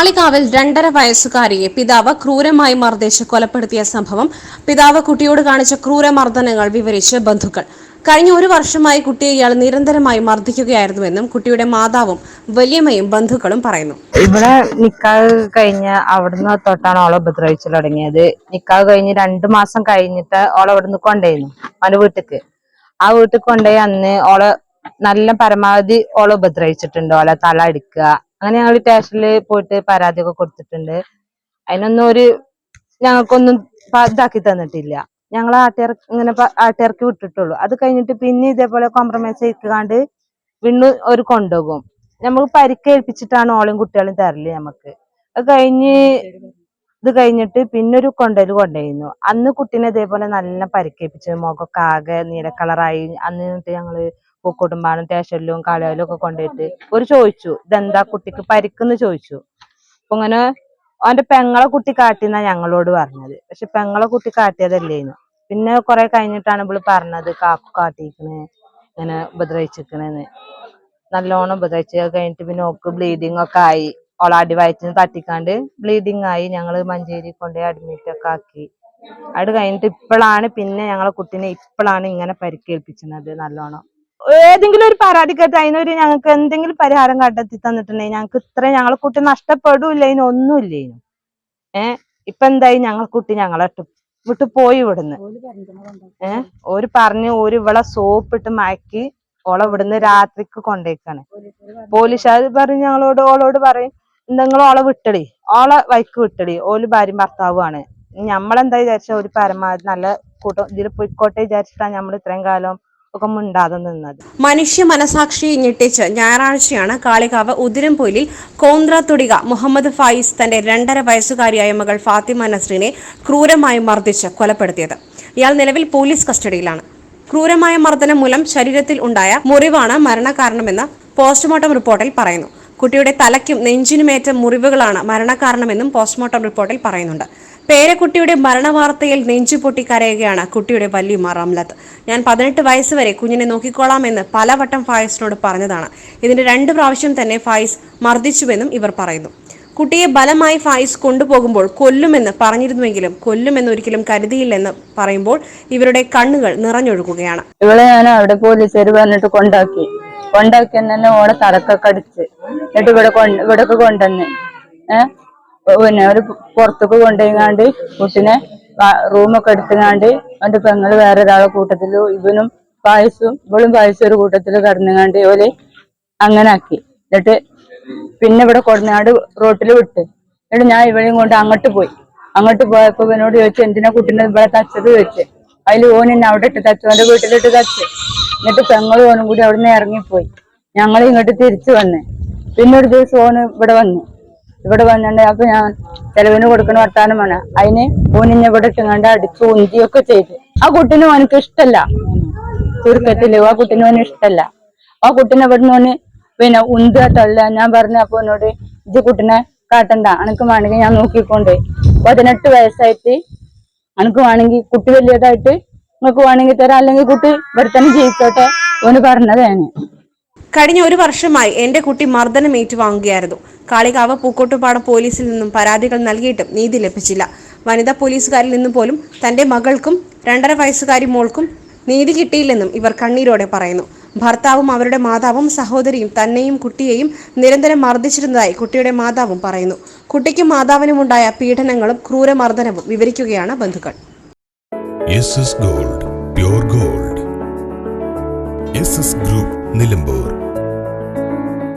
കാളികാവിൽ 2.5 വയസ്സുകാരിയെ പിതാവ് ക്രൂരമായി മർദ്ദിച്ച് കൊലപ്പെടുത്തിയ സംഭവം. പിതാവ് കുട്ടിയോട് കാണിച്ച ക്രൂരമർദ്ദനങ്ങൾ വിവരിച്ച് ബന്ധുക്കൾ. കഴിഞ്ഞ ഒരു വർഷമായി കുട്ടിയെ ഇയാൾ നിരന്തരമായി മർദ്ദിക്കുകയായിരുന്നുവെന്നും കുട്ടിയുടെ മാതാവും വല്യമ്മയും ബന്ധുക്കളും പറയുന്നു. ഇവിടെ നിക്കാഹ് കഴിഞ്ഞ അവിടുന്ന് തൊട്ടാണ് ഓളെ ഉപദ്രവിച്ചു തുടങ്ങിയത്. നിക്കാഹ് കഴിഞ്ഞ് 2 മാസം കഴിഞ്ഞിട്ട് ഓളെ ഇവിടുന്ന് കൊണ്ടുപോയിരുന്നു അവന്റെ വീട്ടിക്ക്. ആ വീട്ടിൽ കൊണ്ടുപോയി അന്ന് ഓളെ നല്ല പരമാവധി ഓളെ ഉപദ്രവിച്ചിട്ടുണ്ട്. ഓളെ തല അടിക്കുക, അങ്ങനെ ഞങ്ങൾ സ്റ്റേഷനിൽ പോയിട്ട് പരാതിയൊക്കെ കൊടുത്തിട്ടുണ്ട്. അതിനൊന്നും ഞങ്ങൾക്കൊന്നും ഇതാക്കി തന്നിട്ടില്ല. ഞങ്ങൾ ആട്ടിയർക്ക് വിട്ടിട്ടുള്ളൂ. അത് കഴിഞ്ഞിട്ട് പിന്നെ ഇതേപോലെ കോംപ്രമൈസ് ചെയ്യിക്കാണ്ട് വീണ്ടും ഒരു കൊണ്ടുപോകും. നമുക്ക് പരിക്കേൽപ്പിച്ചിട്ടാണ് ഓളയും കുട്ടികളും തരല്. നമുക്ക് ഇത് കഴിഞ്ഞിട്ട് പിന്നെ ഒരു കൊണ്ടുപോയിരുന്നു. അന്ന് കുട്ടീനെ ഇതേപോലെ നല്ല പരിക്കേൽപ്പിച്ചു. മുഖമൊക്കെ ആകെ നീല കളറായി. അന്നിട്ട് ഞങ്ങള് പൂക്കോട്ടുംപാടം സ്റ്റേഷനിലും കാളയിലും ഒക്കെ കൊണ്ടുപോയിട്ട് ചോദിച്ചു, ഇതെന്താ കുട്ടിക്ക് പരിക്കെന്ന് ചോദിച്ചു. അപ്പൊ ഇങ്ങനെ അവന്റെ പെങ്ങളെ കുട്ടി കാട്ടിന്നാ ഞങ്ങളോട് പറഞ്ഞത്. പക്ഷെ പെങ്ങളെ കുട്ടി കാട്ടിയതല്ലേന്നു. പിന്നെ കുറെ കഴിഞ്ഞിട്ടാണ് ഇവള് പറഞ്ഞത് കാക്കു കാട്ടിക്കണ്, ഇങ്ങനെ ഉപദ്രവിച്ചിക്കണെന്ന്. നല്ലോണം ഉപദ്രവിച്ച് കഴിഞ്ഞിട്ട് പിന്നെ ഓക്ക് ബ്ലീഡിങ് ഒക്കെ ആയി. ഓള അടിവയറ്റിന് തട്ടിക്കാണ്ട് ബ്ലീഡിങ് ആയി. ഞങ്ങള് മഞ്ചേരി കൊണ്ടുപോയി അഡ്മിറ്റ് ഒക്കെ ആക്കി. അത് കഴിഞ്ഞിട്ട് ഇപ്പോഴാണ് പിന്നെ ഞങ്ങളെ കുട്ടീനെ ഇങ്ങനെ പരിക്കേൽപ്പിച്ചത്. നല്ലോണം ഏതെങ്കിലും ഒരു പരാതി കേട്ട് അതിനൊരു ഞങ്ങൾക്ക് എന്തെങ്കിലും പരിഹാരം കണ്ടെത്തി തന്നിട്ടുണ്ടെങ്കിൽ ഞങ്ങൾക്ക് ഞങ്ങളെ കുട്ടി നഷ്ടപ്പെടൂല്ല, ഇതിനൊന്നുമില്ലേനു. ഇപ്പൊ എന്തായി, കുട്ടി ഞങ്ങളെ വിട്ട് പോയി ഇവിടുന്ന്. ഓര് പറഞ്ഞു ഇവളെ സോപ്പിട്ട് മയക്കി ഓളെ ഇവിടുന്ന് രാത്രിക്ക് കൊണ്ടേക്കാണ്. പോലീസുകാർ പറഞ്ഞു ഓളോട് പറയും, എന്തെങ്കിലും ഓളെ വിട്ടടി, ഓളെ വൈക്ക് വിട്ടടി, ഓല് ഭാര്യയും ഭർത്താവുമാണ്. നമ്മളെന്താ വിചാരിച്ച ഒരു പരമാവധി നല്ല ഇതിൽ പൊയ്ക്കോട്ടെ വിചാരിച്ചിട്ടാണ് നമ്മൾ ഇത്രയും കാലം ഒക്കെ മിണ്ടാതെ നിന്നത്. മനുഷ്യ മനസാക്ഷിയെ ഞെട്ടിച്ച് ഞായറാഴ്ചയാണ് കാളികാവ് ഉദിരംപൊയിലിൽ കോന്ത്രാത്തൊടിക മുഹമ്മദ് ഫായിസ് തന്റെ 2.5 വയസ്സുകാരിയായ മകൾ ഫാത്തിമ നസ്രീനെ ക്രൂരമായി മർദ്ദിച്ച് കൊലപ്പെടുത്തിയത്. ഇയാൾ നിലവിൽ പോലീസ് കസ്റ്റഡിയിലാണ്. ക്രൂരമായ മർദ്ദനം മൂലം ശരീരത്തിൽ ഉണ്ടായ മുറിവാണ് മരണകാരണമെന്ന് പോസ്റ്റ്മോർട്ടം റിപ്പോർട്ടിൽ പറയുന്നു. കുട്ടിയുടെ തലയ്ക്കും നെഞ്ചിനുമേറ്റ മുറിവുകളാണ് മരണകാരണമെന്നും പോസ്റ്റ്മോർട്ടം റിപ്പോർട്ടിൽ പറയുന്നുണ്ട്. പേരക്കുട്ടിയുടെ മരണവാർത്തയിൽ നെഞ്ചുപൊട്ടി കരയുകയാണ് കുട്ടിയുടെ വല്യമ്മ റംലത്ത്. ഞാൻ 18 വയസ്സ് വരെ കുഞ്ഞിനെ നോക്കിക്കോളാമെന്ന് പലവട്ടം ഫായിസിനോട് പറഞ്ഞതാണ്. ഇതിന് 2 പ്രാവശ്യം തന്നെ ഫായിസ് മർദ്ദിച്ചുവെന്നും ഇവർ പറയുന്നു. കുട്ടിയെ ബലമായി ഫായിസ് കൊണ്ടുപോകുമ്പോൾ കൊല്ലുമെന്ന് പറഞ്ഞിരുന്നുവെങ്കിലും കൊല്ലുമെന്ന് ഒരിക്കലും കരുതിയില്ലെന്ന് പറയുമ്പോൾ ഇവരുടെ കണ്ണുകൾ നിറഞ്ഞൊഴുകുകയാണ്. ഇവളെ ഞാൻ അവിടെ പോലീസുകാർ പറഞ്ഞിട്ട് കൊണ്ടാക്കി തന്നെ ഓളെ തലക്കൊക്കെ അടിച്ച്, എന്നിട്ട് ഇവിടൊക്കെ കൊണ്ടുവന്ന് പിന്നെ ഒരു പുറത്തൊക്കെ കൊണ്ടുപോയിങ്ങാണ്ട് കുട്ടിനെ റൂമൊക്കെ എടുത്തുങ്ങാണ്ട് അവന്റെ പെങ്ങള് വേറെ ഒരാളെ കൂട്ടത്തില് ഇവളും പായസും ഒരു കൂട്ടത്തില് കടന്നുങ്ങാണ്ട് ഓല് അങ്ങനെ ആക്കി. എന്നിട്ട് പിന്നെ ഇവിടെ കൊടുങ്ങാട് റോട്ടിൽ വിട്ട്. എന്നിട്ട് ഞാൻ ഇവളെയും കൊണ്ട് അങ്ങോട്ട് പോയപ്പോ ഇവനോട് ചോദിച്ചു, എന്തിനാ കുട്ടീനെ ഇവിടെ തച്ചത് ചോദിച്ചു. അതിൽ ഓൻ എന്നെ അവിടെ ഇട്ട് തച്ചു, അവന്റെ വീട്ടിലിട്ട് തച്ച്. എന്നിട്ട് പെങ്ങളും ഓനും കൂടി അവിടെ നിന്ന് ഇറങ്ങിപ്പോയി. ഞങ്ങൾ ഇങ്ങോട്ട് തിരിച്ചു വന്ന്. പിന്നെ ഒരു ദിവസം ഓന് ഇവിടെ വന്നിട്ട് അപ്പൊ ഞാൻ ചെലവിന് കൊടുക്കണ വർത്താനമാണ്. അതിന് ഓനിന്നെ ഇവിടെ ഇട്ടുങ്ങാണ്ട് അടിച്ചു ഉന്തിയൊക്കെ ചെയ്ത്. ആ കുട്ടീനും ഓനക്ക് ഇഷ്ടല്ല, ചുരുക്കത്തില് ആ കുട്ടീനും ഓന് ഇഷ്ടല്ല. ആ കുട്ടീനെ ഇവിടുന്ന് ഓന് പിന്നെ തള്ള. ഞാൻ പറഞ്ഞു, അപ്പൊ എന്നോട് ഇജ്ജ് കുട്ടീനെ കാട്ടണ്ട, അനക്ക് വേണമെങ്കിൽ ഞാൻ നോക്കിക്കൊണ്ട് 18 വയസ്സായിട്ട് അനക്ക് വേണമെങ്കിൽ കുട്ടി വലിയതായിട്ട് നിങ്ങൾക്ക് വേണമെങ്കിൽ തരാം, അല്ലെങ്കിൽ കുട്ടി ഇവിടെ തന്നെ ജീവിച്ചോട്ടെ ഓന് പറഞ്ഞതാണ്. കഴിഞ്ഞ ഒരു വർഷമായി എന്റെ കുട്ടി മർദ്ദനം ഏറ്റുവാങ്ങുകയായിരുന്നു. കാളികാവ് പൂക്കോട്ടുപാടം പോലീസിൽ നിന്നും പരാതികൾ നൽകിയിട്ടും നീതി ലഭിച്ചില്ല. വനിതാ പോലീസുകാരിൽ നിന്നും പോലും തന്റെ മകൾക്കും 2.5 വയസ്സുകാരി മോൾക്കും നീതി കിട്ടിയില്ലെന്നും ഇവർ കണ്ണീരോടെ പറയുന്നു. ഭർത്താവും അവരുടെ മാതാവും സഹോദരിയും തന്നെയും കുട്ടിയെയും നിരന്തരം മർദ്ദിച്ചിരുന്നതായി കുട്ടിയുടെ മാതാവും പറയുന്നു. കുട്ടിക്കും മാതാവിനുമുണ്ടായ പീഡനങ്ങളും ക്രൂരമർദ്ദനവും വിവരിക്കുകയാണ് ബന്ധുക്കൾ. Gold, pure gold. Group Nilambur.